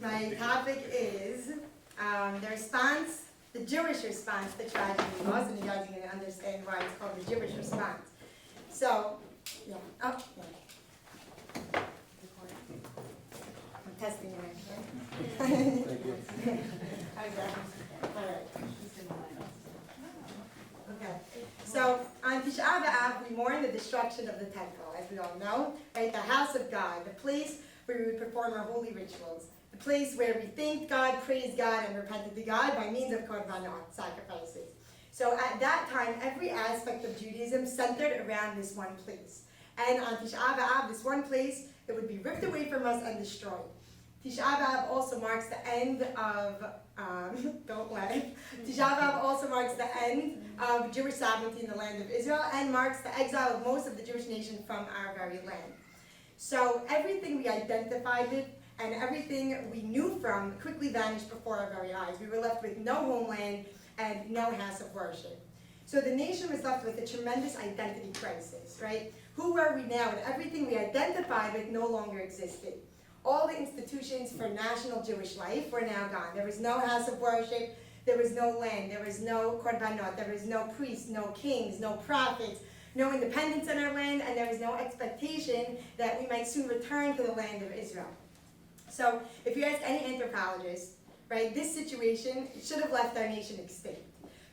My topic is the Jewish response to tragedy loss, and you guys are going to understand why it's called the Jewish response. So, yeah. Oh, yeah. I'm testing you right. Thank you. Okay. All right. Okay. So on Tish'a BeAb, we mourn the destruction of the temple, as we all know, right? The house of God, the place where we would perform our holy rituals, the place where we thanked God, praised God, and repented to God by means of korbanot, sacrifices. So at that time, every aspect of Judaism centered around this one place. And on Tish'a BeAb, this one place, it would be ripped away from us and destroyed. Tish'a BeAb also marks the end of, don't laugh. Tish'a BeAb also marks the end of Jewish sovereignty in the land of Israel and marks the exile of most of the Jewish nation from our very land. So everything we identified with and everything we knew from quickly vanished before our very eyes. We were left with no homeland and no house of worship. So the nation was left with a tremendous identity crisis, right? Who were we now? And everything we identified with no longer existed. All the institutions for national Jewish life were now gone. There was no house of worship, there was no land, there was no korbanot, there was no priests, no kings, no prophets, no independence in our land, and there was no expectation that we might soon return to the land of Israel. So if you ask any anthropologist, right, this situation should have left our nation extinct.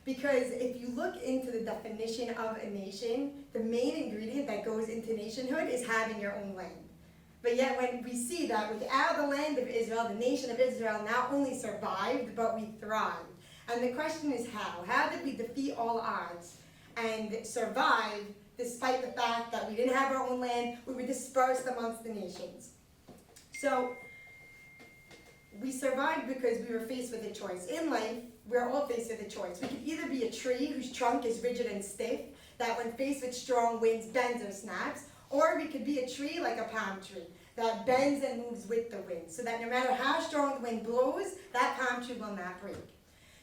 Because if you look into the definition of a nation, the main ingredient that goes into nationhood is having your own land. But yet when we see that without the land of Israel, the nation of Israel not only survived, but we thrived. And the question is how? How did we defeat all odds and survive despite the fact that we didn't have our own land, we were dispersed amongst the nations? So we survived because we were faced with a choice. In life, we're all faced with a choice. We could either be a tree whose trunk is rigid and stiff, that when faced with strong winds bends or snaps, or we could be a tree like a palm tree that bends and moves with the wind, so that no matter how strong the wind blows, that palm tree will not break.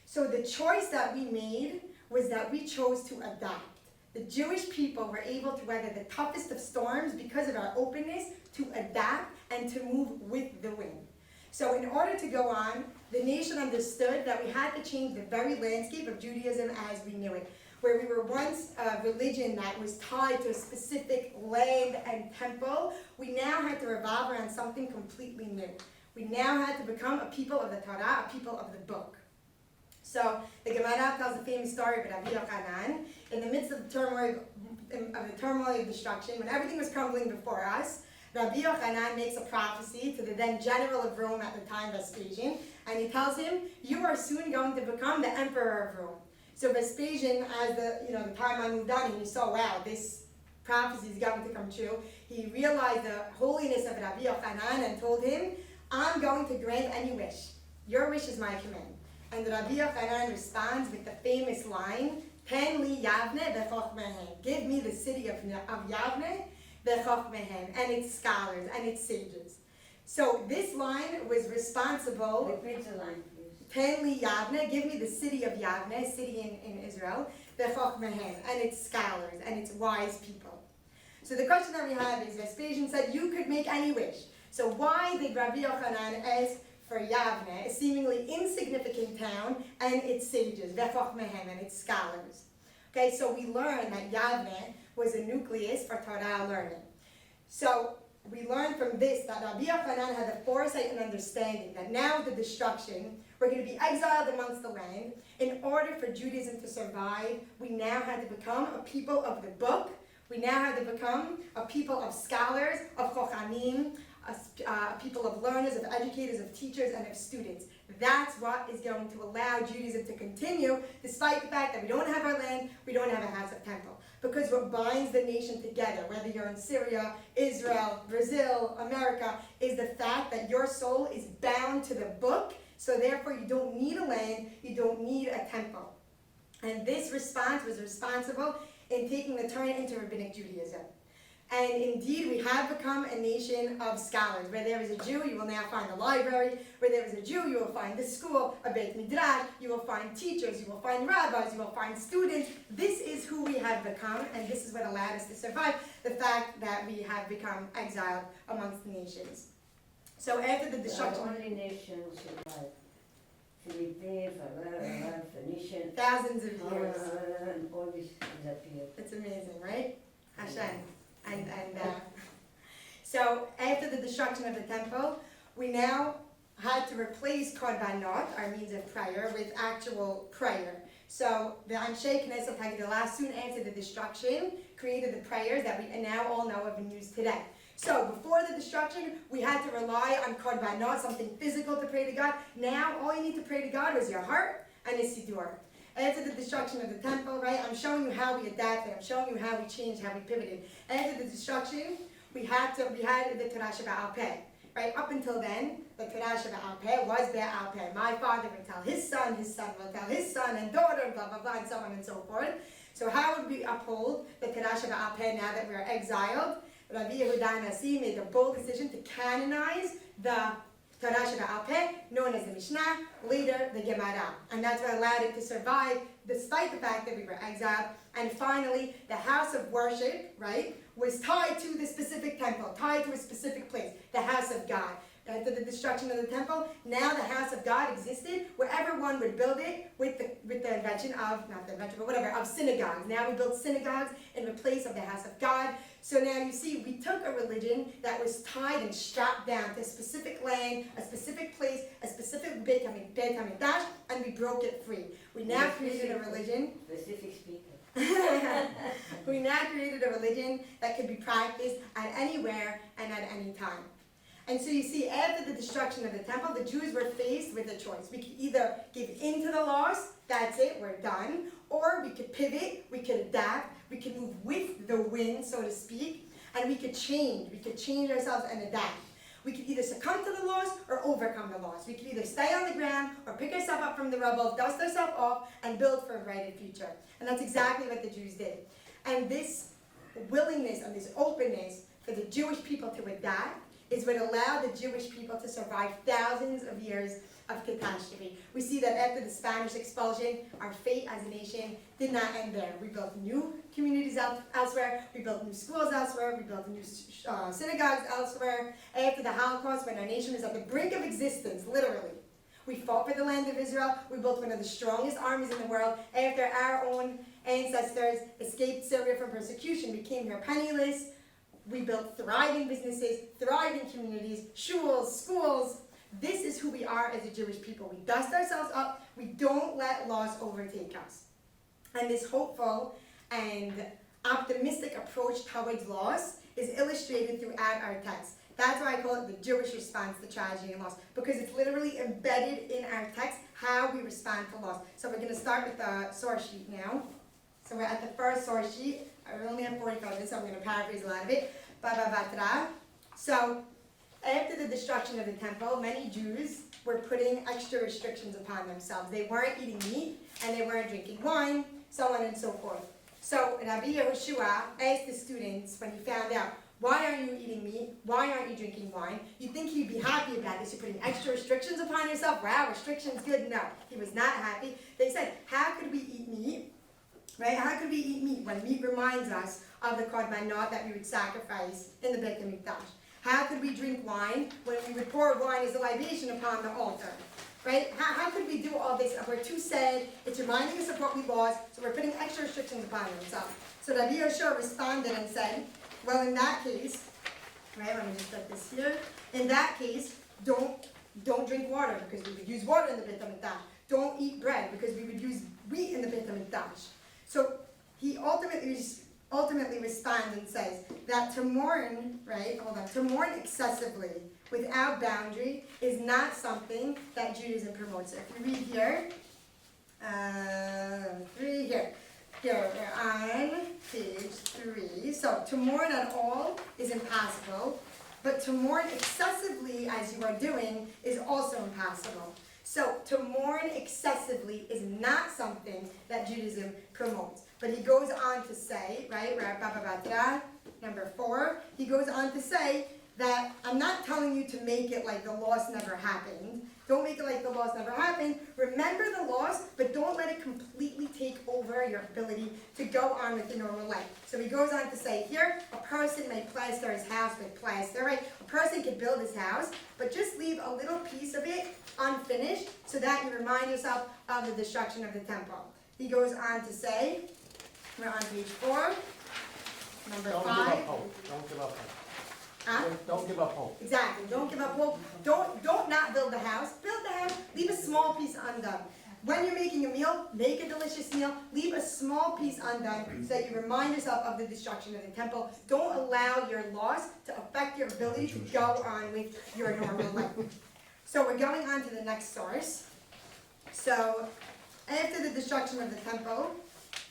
So the choice that we made was that we chose to adapt. The Jewish people were able to weather the toughest of storms because of our openness to adapt and to move with the wind. So in order to go on, the nation understood that we had to change the very landscape of Judaism as we knew it. Where we were once a religion that was tied to a specific land and temple, we now had to revolve around something completely new. We now had to become a people of the Torah, a people of the book. So the Gemara tells the famous story of Rabbi Yochanan. In the midst of the turmoil of destruction, when everything was crumbling before us, Rabbi Yochanan makes a prophecy to the then general of Rome at the time, Vespasian, and he tells him, "You are soon going to become the emperor of Rome." So Vespasian, as the timeline moved on, and he saw, wow, this prophecy is going to come true, he realized the holiness of Rabbi Yochanan and told him, "I'm going to grant any wish. Your wish is my command." And Rabbi Yochanan responds with the famous line, "Ten li Yavne v'chochmehen." Give me the city of Yavne v'chochmehen, and its scholars and its sages. So this line was responsible. Repeat the line, please. Ten li Yavne, give me the city of Yavne, city in Israel, v'chochmehen, and its scholars and its wise people. So the question that we have is, Vespasian said you could make any wish. So why did Rabbi Yochanan ask for Yavne, a seemingly insignificant town, and its sages, v'chochmehen, and its scholars? Okay, so we learn that Yavne was a nucleus for Torah learning. So we learn from this that Rabbi Yochanan had the foresight and understanding that now with the destruction, we're going to be exiled amongst the land. In order for Judaism to survive, we now had to become a people of the book. We now had to become a people of scholars, of chochanim, a people of learners, of educators, of teachers, and of students. That's what is going to allow Judaism to continue, despite the fact that we don't have our land, we don't have a house of temple. Because what binds the nation together, whether you're in Syria, Israel, Brazil, America, is the fact that your soul is bound to the book, so therefore you don't need a land, you don't need a temple. And this response was responsible in taking the turn into Rabbinic Judaism. And indeed, we have become a nation of scholars. Where there is a Jew, you will now find a library. Where there is a Jew, you will find a school, a Beit Midrash. You will find teachers, you will find rabbis, you will find students. This is who we have become, and this is what allowed us to survive the fact that we have become exiled amongst the nations. So after the destruction, only nations survived. Philippines, Phoenician, thousands of years. and all this disappeared. It's amazing, right? Hashem. And so after the destruction of the temple, we now had to replace korbanot, our means of prayer, with actual prayer. So the Anshe Knesset Hagdalah, soon after the destruction, created the prayers that we now all know of and use today. So before the destruction, we had to rely on korbanot, something physical to pray to God. Now all you need to pray to God was your heart and a siddur. After the destruction of the temple, right, I'm showing you how we adapted. I'm showing you how we changed, how we pivoted. After the destruction, we had the Torah Sheba'al Peh. Right, up until then, the Torah Sheba'al Peh was BeAb. My father would tell his son will tell his son and daughter, blah, blah, blah, and so on and so forth. So how would we uphold the Torah Sheba'al Peh now that we are exiled? Rabbi Yehuda Nasi made the bold decision to canonize the Torah Sheba'al Peh, known as the Mishnah, later the Gemara. And that's what allowed it to survive despite the fact that we were exiled. And finally, the house of worship, right, was tied to the specific temple, tied to a specific place, the house of God. After the destruction of the temple, now the house of God existed wherever one would build it with the invention of, not the invention, but whatever, of synagogues. Now we build synagogues in the place of the house of God. So now you see, we took a religion that was tied and strapped down to a specific land, a specific place, a specific Beit HaMikdash, and we broke it free. We now created a religion. Specific speaker. We now created a religion that could be practiced at anywhere and at any time. And so you see, after the destruction of the temple, the Jews were faced with a choice. We could either give in to the loss, that's it, we're done, or we could pivot, we could adapt, we could move with the wind, so to speak, and we could change ourselves and adapt. We could either succumb to the loss or overcome the loss. We could either stay on the ground or pick ourselves up from the rubble, dust ourselves off, and build for a brighter future. And that's exactly what the Jews did. And this willingness and this openness for the Jewish people to adapt is what allowed the Jewish people to survive thousands of years of catastrophe. We see that after the Spanish expulsion, our fate as a nation did not end there. We built new communities elsewhere, we built new schools elsewhere, we built new synagogues elsewhere. After the Holocaust, when our nation was at the brink of existence, literally, we fought for the land of Israel, we built one of the strongest armies in the world. After our own ancestors escaped Syria from persecution, we came here penniless. We built thriving businesses, thriving communities, shuls, schools. This is who we are as a Jewish people. We dust ourselves up. We don't let loss overtake us. And this hopeful and optimistic approach towards loss is illustrated throughout our text. That's why I call it the Jewish response to tragedy and loss, because it's literally embedded in our text how we respond to loss. So we're going to start with the source sheet now. So we're at the first source sheet. I only have 45 minutes, so I'm going to paraphrase a lot of it. So, after the destruction of the temple, many Jews were putting extra restrictions upon themselves. They weren't eating meat, and they weren't drinking wine, so on and so forth. So, Rabbi Yehoshua asked the students when he found out, why aren't you eating meat? Why aren't you drinking wine? You'd think he'd be happy about this. You're putting extra restrictions upon yourself. Wow, restrictions, good. No, he was not happy. They said, how could we eat meat? Right? How could we eat meat when meat reminds us of the korbanot that we would sacrifice in the Beit HaMikdash? How could we drink wine when we would pour wine as a libation upon the altar? Right? How could we do all this? We're too sad. It's reminding us of what we lost, so we're putting extra restrictions upon ourselves. So Rabbi Yehoshua responded and said, well, in that case, right, let me just put this here. In that case, don't drink water, because we would use water in the Beit HaMikdash. Don't eat bread, because we would use wheat in the Beit HaMikdash. So he ultimately responds and says that to mourn, to mourn excessively without boundary is not something that Judaism promotes. If you read here, here we're on page 3. So to mourn at all is impossible, but to mourn excessively as you are doing is also impossible. So to mourn excessively is not something that Judaism promotes. But he goes on to say, right, number 4, he goes on to say that I'm not telling you to make it like the loss never happened. Don't make it like the laws never happened. Remember the laws, but don't let it completely take over your ability to go on with your normal life. So he goes on to say here, a person may plaster his house with plaster, right? A person can build his house, but just leave a little piece of it unfinished so that you remind yourself of the destruction of the temple. He goes on to say, we're on page 4, number 5. Don't give up hope. Don't give up hope. Huh? Don't give up hope. Exactly. Don't give up hope. Don't not build the house. Build the house. Leave a small piece undone. When you're making a meal, make a delicious meal. Leave a small piece undone so that you remind yourself of the destruction of the temple. Don't allow your loss to affect your ability to go on with your normal life. So we're going on to the next source. So after the destruction of the temple,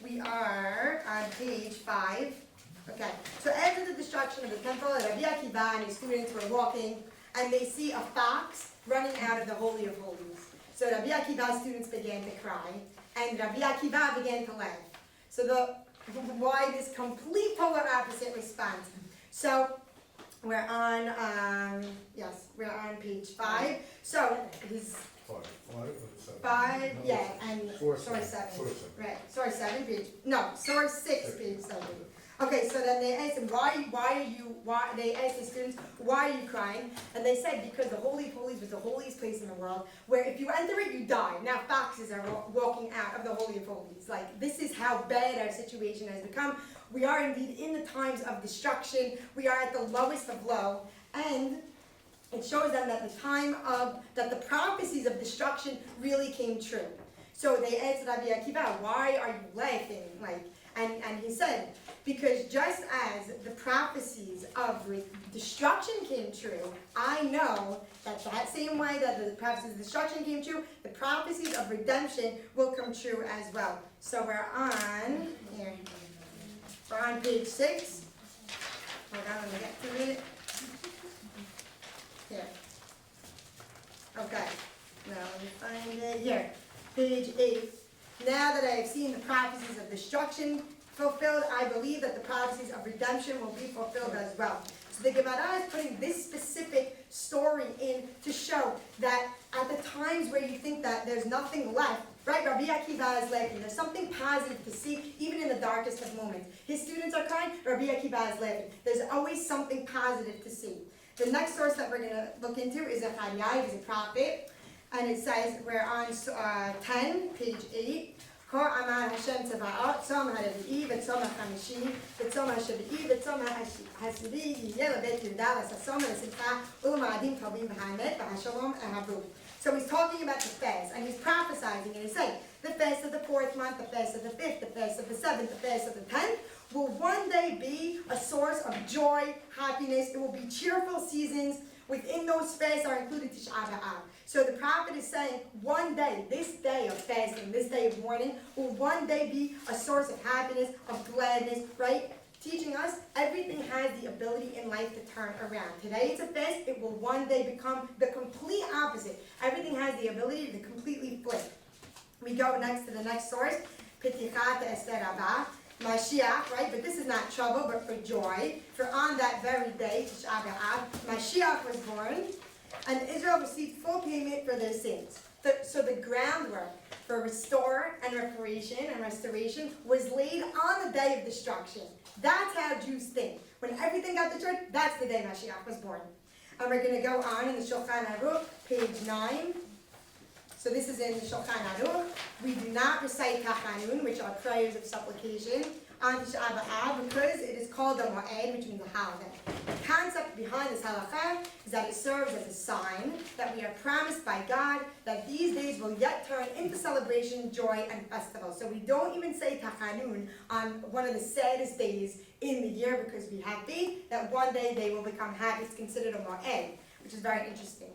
we are on page 5. Okay, so after the destruction of the temple, Rabbi Akiva and his students were walking, and they see a fox running out of the Holy of Holies. So Rabbi Akiva's students began to cry, and Rabbi Akiva began to laugh. So why this complete polar opposite response? So we're on, we're on page 5. So his 5, yeah, and source 7. Right, source 7, source 6, page 7. Okay, so then they asked him, they asked the students, why are you crying? And they said, because the Holy of Holies was the holiest place in the world, where if you enter it, you die. Now foxes are walking out of the Holy of Holies. Like, this is how bad our situation has become. We are indeed in the times of destruction. We are at the lowest of low. And it shows them that that the prophecies of destruction really came true. So they asked Rabbi Akiva, why are you laughing? And he said, because just as the prophecies of destruction came true, I know that same way that the prophecies of destruction came true, the prophecies of redemption will come true as well. So we're on page 6. Hold on, let me get to it. Here. Okay. Now let me find it. Here. Page 8. Now that I have seen the prophecies of destruction fulfilled, I believe that the prophecies of redemption will be fulfilled as well. So the Gemara is putting this specific story in to show that at the times where you think that there's nothing left, right? Rabbi Akiva is laughing. There's something positive to see, even in the darkest of moments. His students are crying, Rabbi Akiva is laughing. There's always something positive to see. The next source that we're going to look into is a Chayai, who's a prophet. And it says, we're on 10, page 8. Kor amar Hashem tzava'ot, tzom ha'revi'i, v'tzom ha'chamishi, v'tzom ha'shavi'i, v'tzom ha'asiri, yiyeh levet Yehuda, v'sasom ha'simcha, u'ma'adim tovim v'ha'emet, v'ha'shalom ehabru. So he's talking about the fast, and he's prophesying, and he's saying, the fast of the 4th month, the fast of the 5th, the fast of the 7th, the fast of the 10th, will one day be a source of joy, happiness. It will be cheerful seasons. Within those fasts are included Tish'a BeAb. So the prophet is saying, one day, this day of fasting, this day of mourning, will one day be a source of happiness, of gladness, right? Teaching us everything has the ability in life to turn around. Today it's a fast, it will one day become the complete opposite. Everything has the ability to completely flip. We go next to the next source, P'tichat Esther Rabbah. Mashiach, right? But this is not trouble, but for joy. For on that very day, Tish'a BeAb, Mashiach was born, and Israel received full payment for their sins. So the groundwork for restore and restoration was laid on the day of destruction. That's how Jews think. When everything got destroyed, that's the day Mashiach was born. And we're going to go on in the Shulchan Aruch, page 9. So this is in the Shulchan Aruch. We do not recite Tachanun, which are prayers of supplication, on Tish'a BeAb because it is called a Mo'ed, which means a holiday. The concept behind this halakha is that it serves as a sign that we are promised by God that these days will yet turn into celebration, joy, and festival. So we don't even say Tachanun on one of the saddest days in the year because we have faith that one day they will become happy. It's considered a Mo'ed, which is very interesting.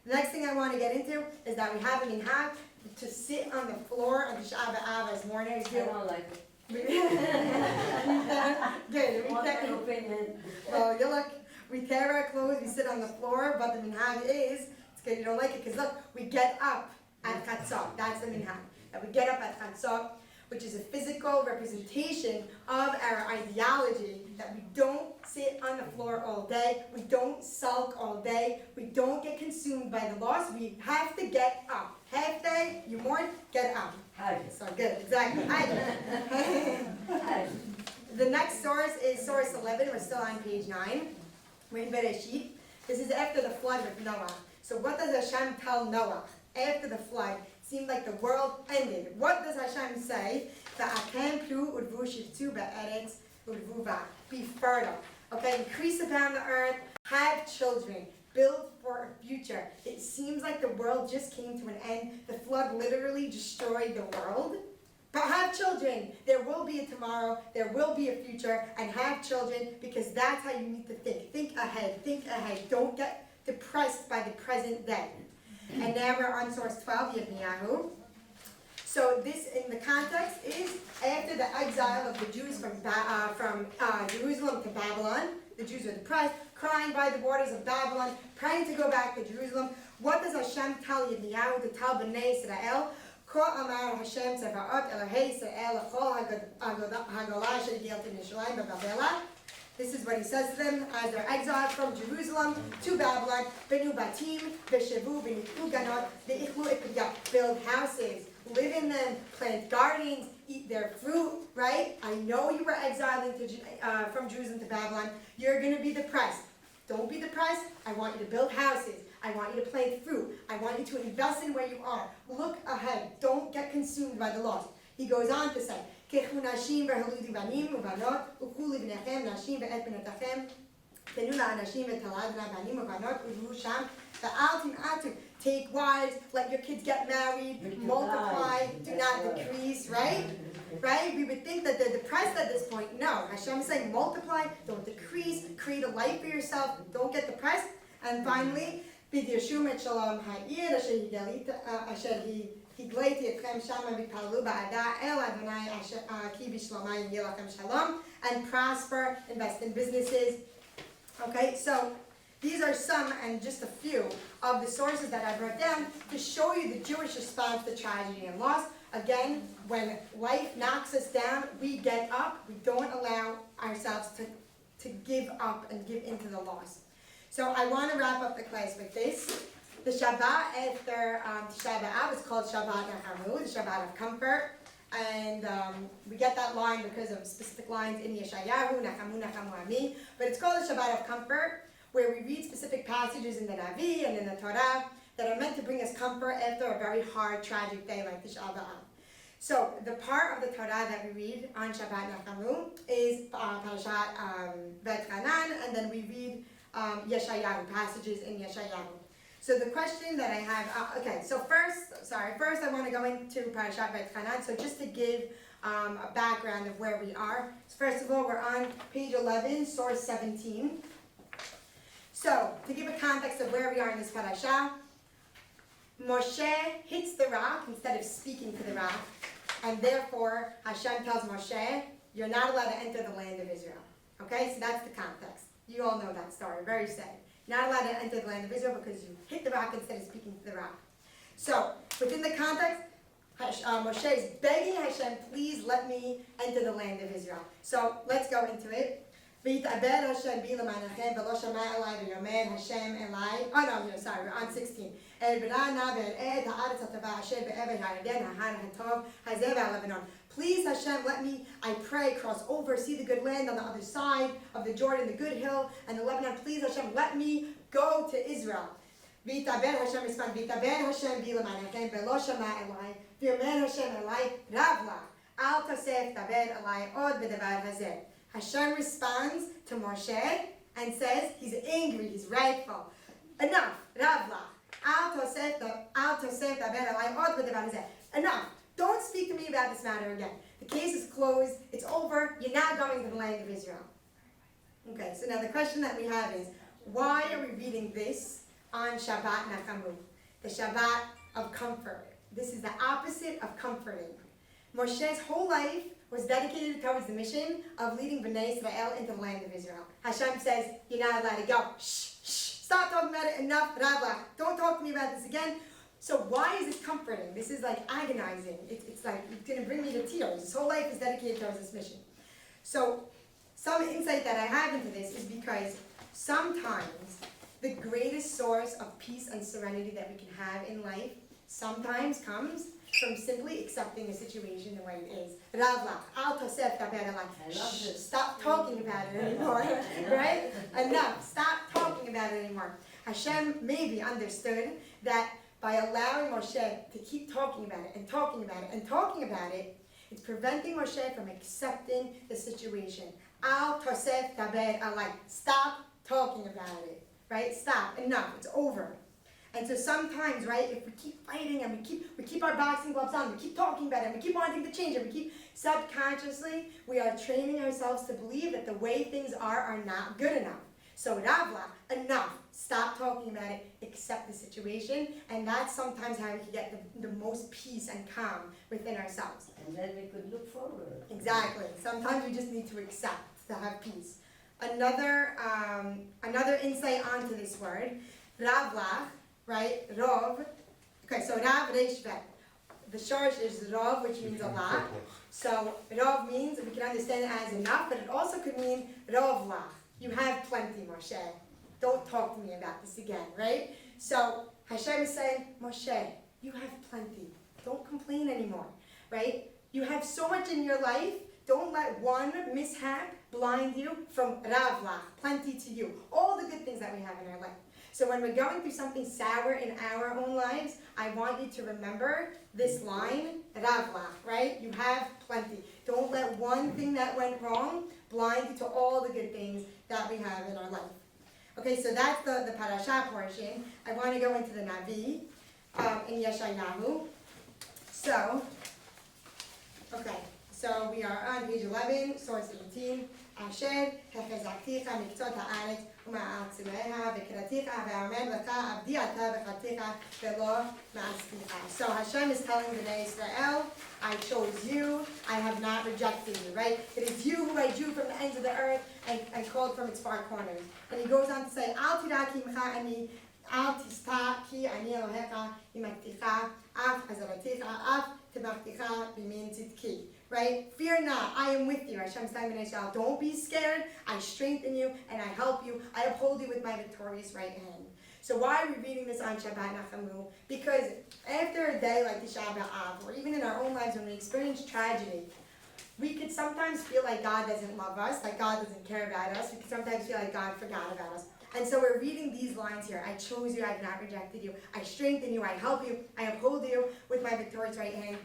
The next thing I want to get into is that we have a minhag to sit on the floor on Tish'a BeAb as mourners do. I don't like it. Good. What's your opinion? Well, you look, we tear our clothes, we sit on the floor, but the minhag is, it's good you don't like it, because look, we get up at chatzot. That's the minhag. That we get up at chatzot, which is a physical representation of our ideology, that we don't sit sit on the floor all day. We don't sulk all day. We don't get consumed by the loss. We have to get up. Half day, you mourn, get up. Hajj. So good, exactly. Hajj. The next source is source 11. We're still on page 9. We're in Bereshit. This is after the flood with Noah. So what does Hashem tell Noah? After the flood, it seemed like the world ended. What does Hashem say? Be fertile. Okay, increase upon the earth, have children, build for a future. It seems like the world just came to an end. The flood literally destroyed the world. But have children. There will be a tomorrow. There will be a future. And have children because that's how you need to think. Think ahead. Think ahead. Don't get depressed by the present day. And now we're on source 12, Yirmiyahu. So this, in the context, is after the exile of the Jews from Jerusalem to Babylon. The Jews are depressed, crying by the borders of Babylon, praying to go back to Jerusalem. What does Hashem tell Yirmiyahu to tell Bnei Israel? Ko amar Hashem Tzevaot Elohei Israel L'chol Hagolah She'gilti Mishraim B'Babela. This is what he says to them as they're exiled from Jerusalem to Babylon. Benu batim, v'shevu, v'nitu ganot, v'ichlu et build houses, live in them, plant gardens, eat their fruit, right? I know you were exiled from Jerusalem to Babylon. You're going to be depressed. Don't be depressed. I want you to build houses. I want you to plant fruit. I want you to invest in where you are. Look ahead. Don't get consumed by the loss. He goes on to say, קחו נשים והולידו בנים ובנות, וקחו לבניכם נשים ואת בנותיכם, תנו לאנשים ותלדנה בנים ובנות, ובהו שם, ואל תמעטו. Take wives, let your kids get married, multiply, do not decrease, right? Right? We would think that they're depressed at this point. No, Hashem is saying multiply, don't decrease, create a life for yourself, don't get depressed. And finally, בדירשום את שלום העיר אשר הגליתי אתכם שמה ותפעלו בעדה אל אדוני כי בשלומה יהיה לכם שלום, and prosper, invest in businesses. Okay, so these are some and just a few of the sources that I wrote down to show you the Jewish response to tragedy and loss. Again, when life knocks us down, we get up. We don't allow ourselves to give up and give into the loss. So I want to wrap up the class with this. The Shabbat after Tish'a BeAb is called Shabbat Nachamu, the Shabbat of comfort. And we get that line because of specific lines in Yeshayahu, Nachamu, Nachamu Ami. But it's called the Shabbat of comfort, where we read specific passages in the Navi and in the Torah that are meant to bring us comfort after a very hard, tragic day like Tish'a BeAb. So the part of the Torah that we read on Shabbat Nachamu is Parashat V'etchanan, and then we read Yeshayahu, passages in Yeshayahu. So the question that I have, first I want to go into Parashat V'etchanan. So just to give a background of where we are. So first of all, we're on page 11, source 17. So to give a context of where we are in this parasha, Moshe hits the rock instead of speaking to the rock, and therefore Hashem tells Moshe, you're not allowed to enter the land of Israel. Okay, so that's the context. You all know that story, very sad. You're not allowed to enter the land of Israel because you hit the rock instead of speaking to the rock. So, within the context, Moshe is begging Hashem, please let me enter the land of Israel. So, let's go into it. ויתאבד השם בי למענכם ולא שמע אליי ויאמר השם אליי. We're on 16. אראה נא ואראה את הארץ הטובה אשר בעבר הירדן ההר הטוב הזה והלבנון. Please Hashem, let me, I pray, cross over, see the good land on the other side of the Jordan, the good hill, and the Lebanon. Please Hashem, let me go to Israel. ויתאבד השם respond, ויתאבד השם בי למענכם ולא שמע אליי ויאמר השם אליי רב לך אל תוסף דבר אליי עוד בדבר הזה. Hashem responds to Moshe and says he's angry, he's rightful. Enough, Ravla. Enough. Don't speak to me about this matter again. The case is closed, it's over, you're not going to the land of Israel. Okay, so now the question that we have is, why are we reading this on Shabbat Nachamu? The Shabbat of comfort. This is the opposite of comforting. Moshe's whole life was dedicated towards the mission of leading Bnei Israel into the land of Israel. Hashem says, you're not allowed to go. Shh, shh, stop talking about it, enough, Rabba. Don't talk to me about this again. So why is this comforting? This is like agonizing. It's like, it's going to bring me to tears. His whole life is dedicated towards this mission. So some insight that I have into this is because sometimes the greatest source of peace and serenity that we can have in life sometimes comes from simply accepting a situation the way it is. Ravla, al tosef daber elai. I love this. Stop talking about it anymore, right? Enough. Stop talking about it anymore. Hashem maybe understood that by allowing Moshe to keep talking about it and talking about it and talking about it, it's preventing Moshe from accepting the situation. Al tosef daber elai. Stop talking about it, right? Stop. Enough. It's over. And so sometimes, right, if we keep fighting and we keep our boxing gloves on, we keep talking about it, and we keep wanting to change it, we keep subconsciously, we are training ourselves to believe that the way things are not good enough. So Ravla, enough. Stop talking about it, accept the situation, and that's sometimes how we can get the most peace and calm within ourselves. And then we could look forward. Exactly. Sometimes we just need to accept to have peace. Another insight onto this word, Ravla, right? Rov. Okay, so Rav Reish Vet. The shorish is Rov, which means a lot. So Rov means, we can understand it as enough, but it also could mean Rov Lach. You have plenty, Moshe. Don't talk to me about this again, right? So Hashem is saying, Moshe, you have plenty. Don't complain anymore, right? You have so much in your life. Don't let one mishap blind you from Rav Lach, plenty to you. All the good things that we have in our life. So when we're going through something sour in our own lives, I want you to remember this line, Rav Lach, right? You have plenty. Don't let one thing that went wrong blind you to all the good things that we have in our life. Okay, so that's the parasha portion. I want to go into the Navi in Yeshayahu. So we are on page 11, source 18. Asher החזקתיך מקצות הארץ ומעצמיה וקראתיך ואומר לך עבדי אתה וחרתיך ולא מעשתיך. So Hashem is telling the Israel, I chose you, I have not rejected you, right? It is you who I drew from the ends of the earth and called from its far corners. And he goes on to say, Al tira ki imcha ani, al tista ki ani Elohecha imekticha, af hazaraticha, af tebachticha bimin tzidki. Right? Fear not, I am with you. Hashem's telling Israel, don't be scared. I strengthen you and I help you. I uphold you with my victorious right hand. So why are we reading this on Shabbat Nachamu? Because after a day like Tish'a BeAb, or even in our own lives when we experience tragedy, we could sometimes feel like God doesn't love us, like God doesn't care about us. We could sometimes feel like God forgot about us. And so we're reading these lines here. I chose you, I have not rejected you. I strengthen you, I help you, I uphold you with my victorious right hand.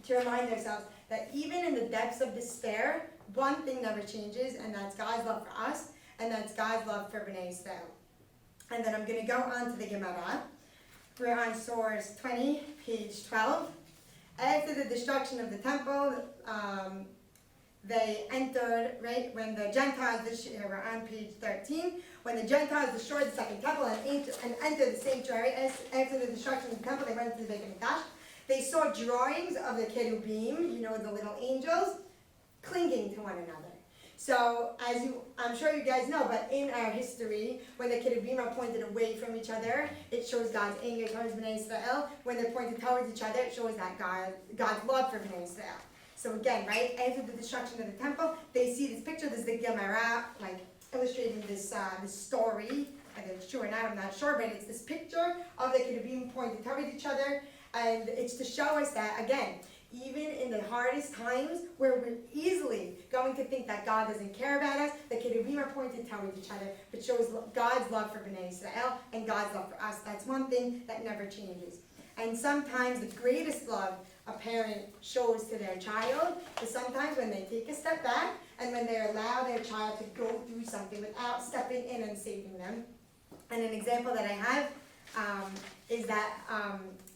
To remind ourselves that even in the depths of despair, one thing never changes, and that's God's love for us, and that's God's love for Bnei Israel. And then I'm going to go on to the Gemara. We're on source 20, page 12. After the destruction of the temple, they entered, right, when the Gentiles, we're on page 13, when the Gentiles destroyed the second temple and entered the sanctuary, after the destruction of the temple, they went to the Beit HaMikdash. They saw drawings of the cherubim, the little angels, clinging to one another. So, I'm sure you guys know, but in our history, when the cherubim are pointed away from each other, it shows God's anger towards Bnei Israel. When they're pointed towards each other, it shows that God's love for Bnei Israel. So again, right, after the destruction of the temple, they see this picture. This is the Gemara, illustrating this story. Whether it's true or not, I'm not sure, but it's this picture of the cherubim pointed towards each other. And it's to show us that, again, even in the hardest times where we're easily going to think that God doesn't care about us, the cherubim are pointed towards each other, but shows God's love for Bnei Israel and God's love for us. That's one thing that never changes. And sometimes the greatest love a parent shows to their child is sometimes when they take a step back and when they allow their child to go through something without stepping in and saving them. And an example that I have is that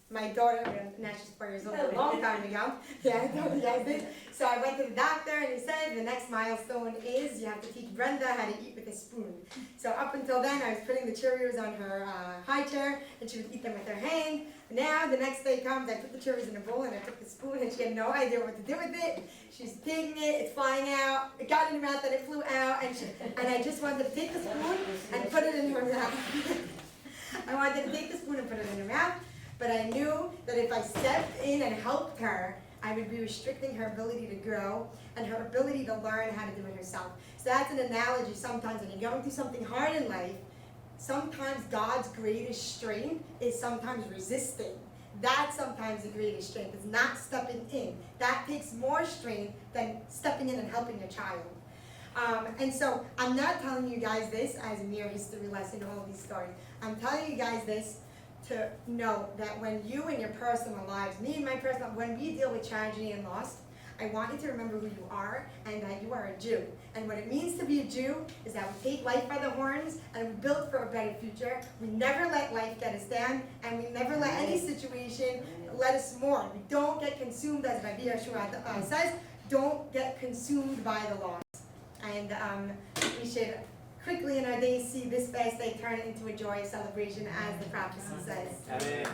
my daughter, now she's 4 years old, a long time ago. Yeah, I told you guys this. So I went to the doctor and he said the next milestone is you have to teach Brenda how to eat with a spoon. So up until then I was putting the Cheerios on her high chair and she would eat them with her hand. Now the next day comes, I put the Cheerios in a bowl and I took the spoon and she had no idea what to do with it. She's taking it, it's flying out, it got in her mouth and it flew out and I just wanted to take the spoon and put it in her mouth. I wanted to take the spoon and put it in her mouth. But I knew that if I stepped in and helped her, I would be restricting her ability to grow and her ability to learn how to do it herself. So that's an analogy sometimes when you're going through something hard in life, sometimes God's greatest strength is sometimes resisting. That's sometimes the greatest strength, is not stepping in. That takes more strength than stepping in and helping a child. And so I'm not telling you guys this as a mere history lesson, all these stories. I'm telling you guys this to know that when you in your personal lives, me in my personal, when we deal with tragedy and loss, I want you to remember who you are and that you are a Jew. And what it means to be a Jew is that we take life by the horns and we build for a better future. We never let life get us down, and we never let any situation let us mourn. We don't get consumed, as Rabbi Yeshua says, don't get consumed by the loss. And we should quickly in our days see this fast day turn into a joyous celebration, as the prophecy says. Amen.